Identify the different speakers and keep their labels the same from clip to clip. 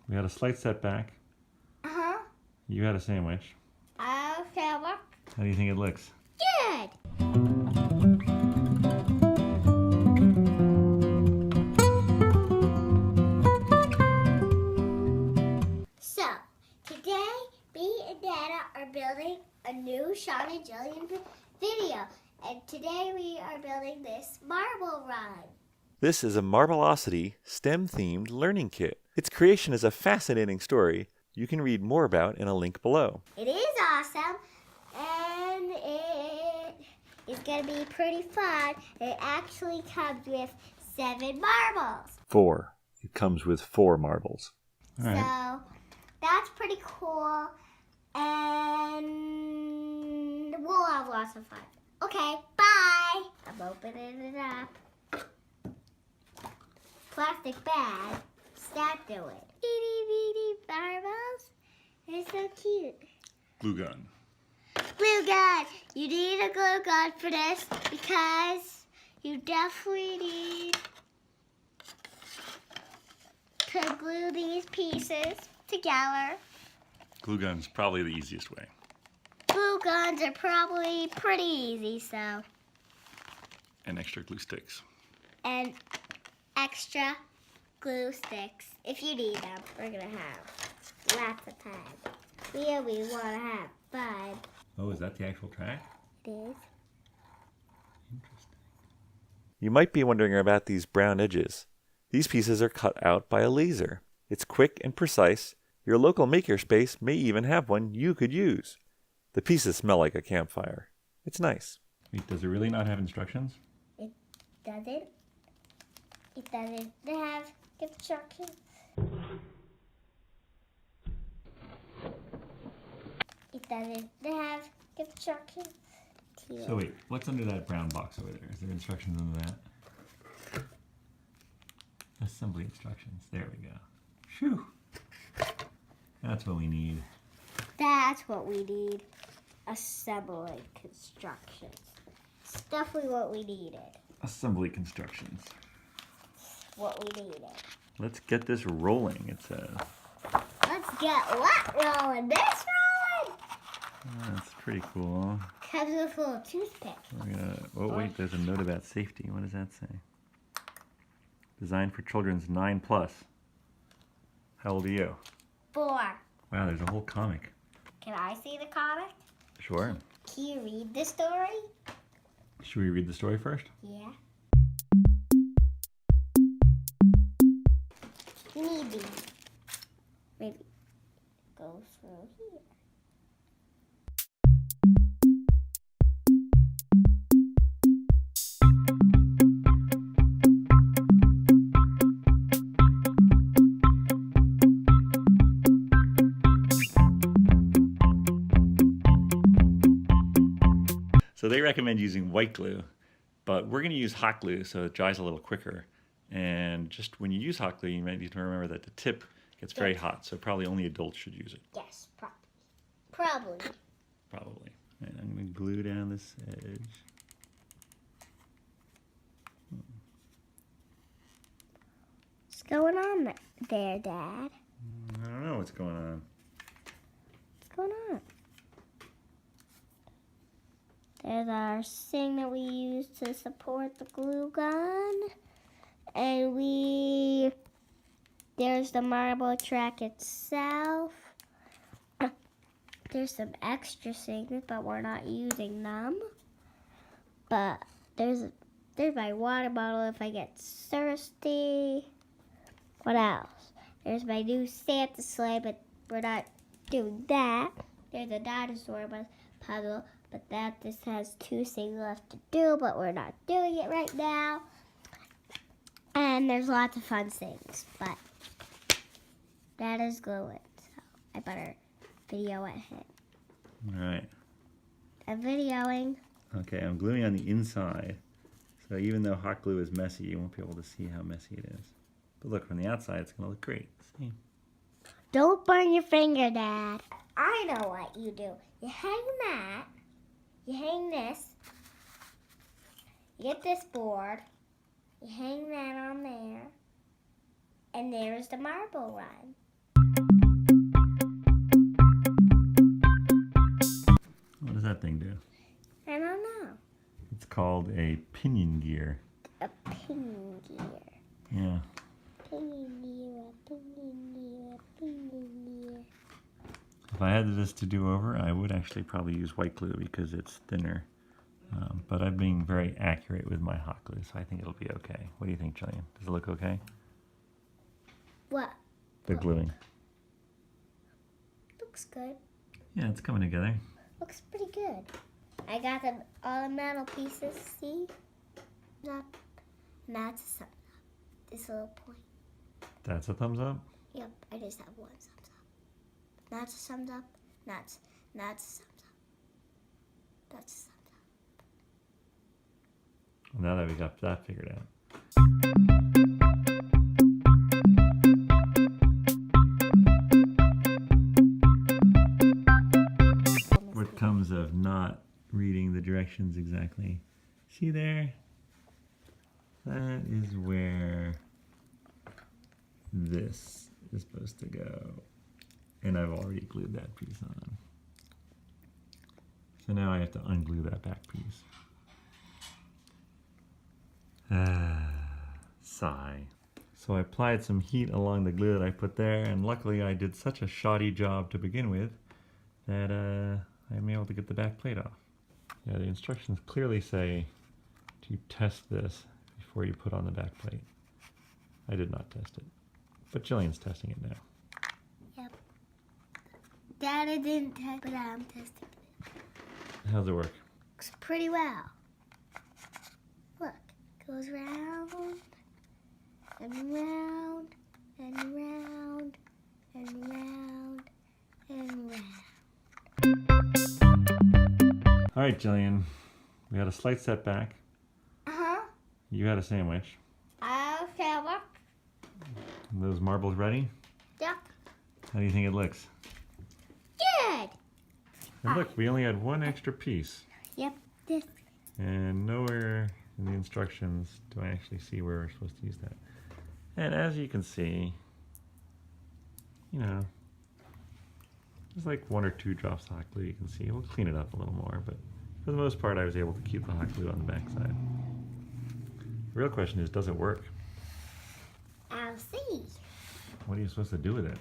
Speaker 1: We had a slight setback.
Speaker 2: Uh-huh.
Speaker 1: You had a sandwich.
Speaker 2: Okay, look.
Speaker 1: How do you think it looks?
Speaker 2: Good. So, today, me and Dada are building a new Shawn and Jillian video. And today we are building this marble run.
Speaker 3: This is a Marbleocity STEM-themed learning kit. Its creation is a fascinating story you can read more about in a link below.
Speaker 2: It is awesome, and it is going to be pretty fun. It actually comes with 7 marbles.
Speaker 3: 4. It comes with 4 marbles.
Speaker 1: All right.
Speaker 2: So, that's pretty cool, and we'll have lots of fun. Okay, bye! I'm opening it up. Plastic bag. Start doing. Itty bitty marbles. They're so cute.
Speaker 1: Glue gun.
Speaker 2: Glue gun. You need a glue gun for this because you definitely need to glue these pieces together.
Speaker 1: Glue gun's probably the easiest way.
Speaker 2: Glue guns are probably pretty easy, so.
Speaker 1: And extra glue sticks.
Speaker 2: And extra glue sticks if you need them. We're gonna have lots of time. We only want to have 5.
Speaker 1: Oh, is that the actual track?
Speaker 2: It is.
Speaker 1: Interesting.
Speaker 3: You might be wondering about these brown edges. These pieces are cut out by a laser. It's quick and precise. Your local makerspace may even have one you could use. The pieces smell like a campfire. It's nice.
Speaker 1: Wait, does it really not have instructions?
Speaker 2: It doesn't. It doesn't have instructions. It doesn't have instructions.
Speaker 1: So wait, what's under that brown box over there? Is there instructions under that? Assembly instructions. There we go. Phew. That's what we need.
Speaker 2: That's what we need. Assembly constructions. It's definitely what we needed.
Speaker 1: Assembly constructions.
Speaker 2: What we needed.
Speaker 1: Let's get this rolling, it says.
Speaker 2: Let's get what rolling? This rolling?
Speaker 1: That's pretty cool.
Speaker 2: Comes with a little toothpick.
Speaker 1: Oh wait, there's a note about safety. What does that say? Designed for children's 9+. How old are you?
Speaker 2: 4.
Speaker 1: Wow, there's a whole comic.
Speaker 2: Can I see the comic?
Speaker 1: Sure.
Speaker 2: Can you read the story?
Speaker 1: Should we read the story first?
Speaker 2: Yeah. Maybe. Maybe. Go through here.
Speaker 1: So they recommend using white glue, but we're going to use hot glue so it dries a little quicker. And just when you use hot glue, you might need to remember that the tip gets very hot, so probably only adults should use it.
Speaker 2: Yes, probably.
Speaker 1: Probably. And I'm going to glue down this edge.
Speaker 2: What's going on there, Dad?
Speaker 1: I don't know what's going on.
Speaker 2: What's going on? There's our thing that we use to support the glue gun. And there's the marble track itself. There's some extra things, but we're not using them. But there's my water bottle if I get thirsty. What else? There's my new Santa sleigh, but we're not doing that. There's a dinosaur puzzle, but this has 2 things left to do, but we're not doing it right now. And there's lots of fun things, but that is gluing, so I better video at him.
Speaker 1: All right.
Speaker 2: I'm videoing.
Speaker 1: Okay, I'm gluing on the inside. So even though hot glue is messy, you won't be able to see how messy it is. But look, from the outside, it's going to look great. See?
Speaker 2: Don't burn your finger, Dad. I know what you do. You hang that. You hang this. You get this board. You hang that on there. And there's the marble run.
Speaker 1: called a pinion gear.
Speaker 2: A pinion gear.
Speaker 1: Yeah.
Speaker 2: Pinion gear, a pinion gear, a pinion gear.
Speaker 1: If I had this to do over, I would actually probably use white glue because it's thinner. But I'm being very accurate with my hot glue, so I think it'll be okay. What do you think, Jillian? Does it look okay?
Speaker 2: What?
Speaker 1: The gluing.
Speaker 2: Looks good.
Speaker 1: Yeah, it's coming together.
Speaker 2: Looks pretty good. I got all the metal pieces, see? Up. And that's a thumbs up. This little point.
Speaker 1: That's a thumbs up?
Speaker 2: Yep, I just have one thumbs up. That's a thumbs up. That's a thumbs up. That's a thumbs up.
Speaker 1: Now that we got that figured out. What comes of not reading the directions exactly? See there? That is where this is supposed to go. And I've already glued that piece on. So now I have to unglue that back piece. Sigh. So I applied some heat along the glue that I put there, and luckily I did such a shoddy job to begin with that I'm able to get the back plate off. Yeah, the instructions clearly say to test this before you put on the back plate. I did not test it, but Jillian's testing it now.
Speaker 2: Yep. Dada didn't test, but I'm testing it.
Speaker 1: How's it work?
Speaker 2: Looks pretty well. Look, goes round and round and round and round and round.
Speaker 1: All right, Jillian, we had a slight setback.
Speaker 2: Uh-huh.
Speaker 1: You had a sandwich.
Speaker 2: Okay, look.
Speaker 1: Those marbles ready?
Speaker 2: Yep.
Speaker 1: How do you think it looks?
Speaker 2: Good.
Speaker 1: And look, we only had one extra piece.
Speaker 2: Yep, this.
Speaker 1: And nowhere in the instructions do I actually see where we're supposed to use that. And as you can see, you know, there's like 1 or 2 drops of hot glue you can see. We'll clean it up a little more, but for the most part I was able to keep the hot glue on the back side. The real question is, does it work?
Speaker 2: I'll see.
Speaker 1: What are you supposed to do with it?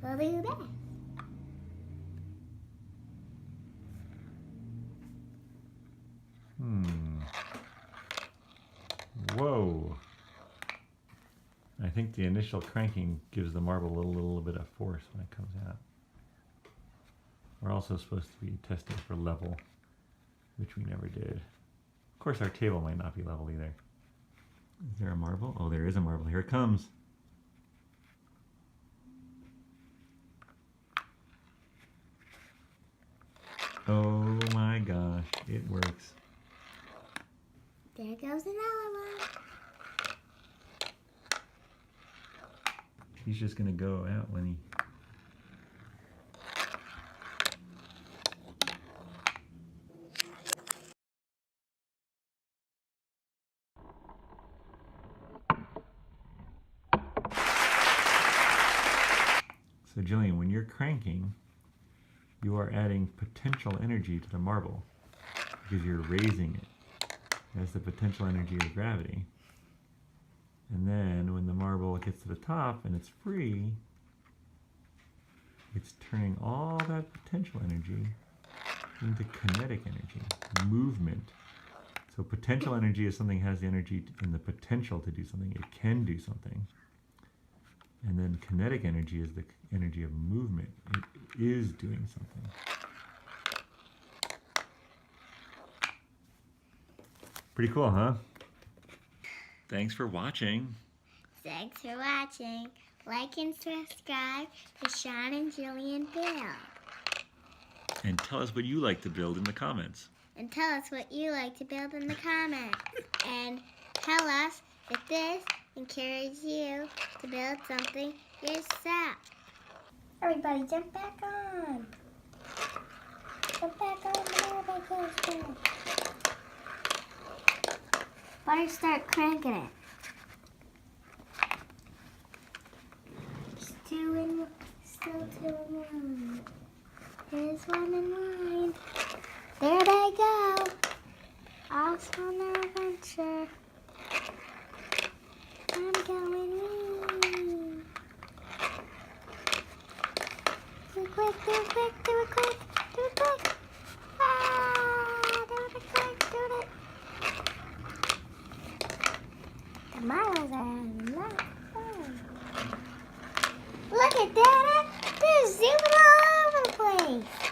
Speaker 2: We'll do that.
Speaker 1: Whoa. I think the initial cranking gives the marble a little bit of force when it comes out. We're also supposed to be testing for level, which we never did. Of course, our table might not be level either. Is there a marble? Oh, there is a marble. Here it comes. Oh my gosh, it works.
Speaker 2: There goes another one.
Speaker 1: He's just gonna go out when he... So Jillian, when you're cranking, you are adding potential energy to the marble because you're raising it. That's the potential energy of gravity. And then when the marble gets to the top and it's free, it's turning all that potential energy into kinetic energy, movement. So potential energy is something that has the energy and the potential to do something. It can do something. And then kinetic energy is the energy of movement. It is doing something. Pretty cool, huh? Thanks for watching.
Speaker 2: Thanks for watching. Like and subscribe to Shawn and Jillian Build.
Speaker 1: And tell us what you like to build in the comments.
Speaker 2: And tell us what you like to build in the comments. And tell us if this encourages you to build something yourself. Everybody jump back on. Jump back on the marble coaster. Better start cranking it. Still 2 in 1. There's 1 in line. There they go. off on their adventure. I'm going wee. Do it quick, do it quick, do it quick, do it quick. Ah, do it quick, do it. The Marbles are having a lot of fun. Look at that! They're zooming all over the place.